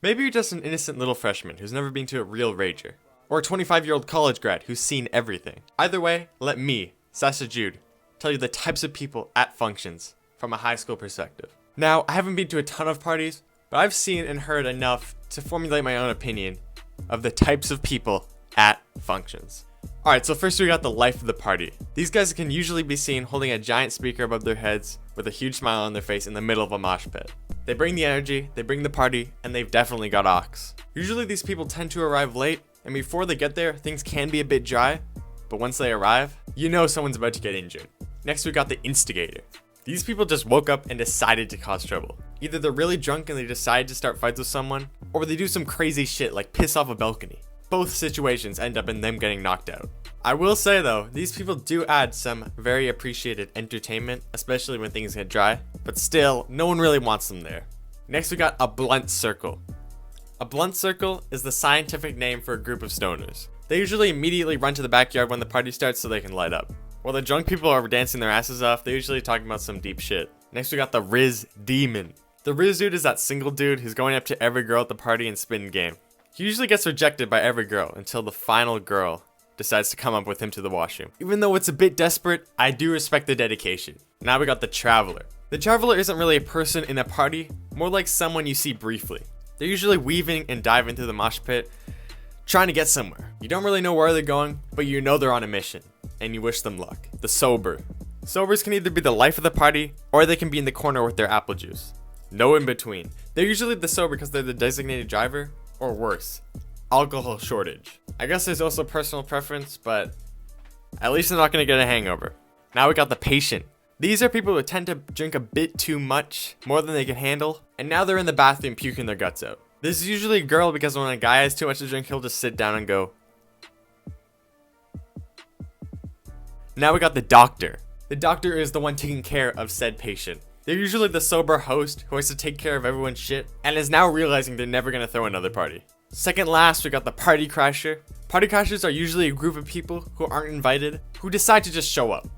Maybe you're just an innocent little freshman who's never been to a real rager. Or a 25-year-old college grad who's seen everything. Either way, let me, Sasha Jude, tell you the types of people at functions from a high school perspective. Now, I haven't been to a ton of parties, but I've seen and heard enough to formulate my own opinion of the types of people at functions. Alright, so first we got the life of the party. These guys can usually be seen holding a giant speaker above their heads with a huge smile on their face in the middle of a mosh pit. They bring the energy, they bring the party, and they've definitely got aux. Usually these people tend to arrive late, and before they get there, things can be a bit dry, but once they arrive, you know someone's about to get injured. Next we got the instigator. These people just woke up and decided to cause trouble. Either they're really drunk and they decide to start fights with someone, or they do some crazy shit like piss off a balcony. Both situations end up in them getting knocked out. I will say though, these people do add some very appreciated entertainment, especially when things get dry, but still, no one really wants them there. Next we got a blunt circle. A blunt circle is the scientific name for a group of stoners. They usually immediately run to the backyard when the party starts so they can light up. While the drunk people are dancing their asses off, they're usually talking about some deep shit. Next we got the Riz Demon. The Riz dude is that single dude who's going up to every girl at the party and spitting game. He usually gets rejected by every girl until the final girl decides to come up with him to the washroom. Even though it's a bit desperate, I do respect the dedication. Now we got the Traveler. The Traveler isn't really a person in a party, more like someone you see briefly. They're usually weaving and diving through the mosh pit, trying to get somewhere. You don't really know where they're going, but you know they're on a mission, and you wish them luck. The Sober. Sobers can either be the life of the party, or they can be in the corner with their apple juice. No in between. They're usually the sober because they're the designated driver, or worse, alcohol shortage. I guess there's also personal preference, but at least they're not going to get a hangover. Now we got the Patient. These are people who tend to drink a bit too much, more than they can handle, and now they're in the bathroom puking their guts out. This is usually a girl because when a guy has too much to drink, he'll just sit down and go. Now we got the Doctor. The Doctor is the one taking care of said patient. They're usually the sober host who has to take care of everyone's shit and is now realizing they're never gonna throw another party. Second last, we got the Party Crasher. Party Crashers are usually a group of people who aren't invited, who decide to just show up.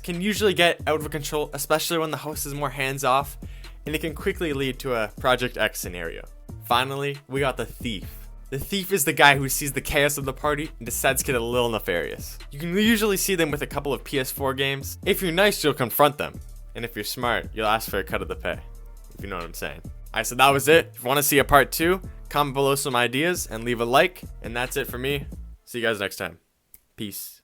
Can usually get out of control, especially when the host is more hands-off, and it can quickly lead to a Project X scenario. Finally, we got the Thief. The Thief is the guy who sees the chaos of the party and decides to get a little nefarious. You can usually see them with a couple of PS4 games. If you're nice, you'll confront them. And if you're smart, you'll ask for a cut of the pay. If you know what I'm saying. Alright, so that was it. If you want to see a part 2, comment below some ideas and leave a like. And that's it for me. See you guys next time. Peace.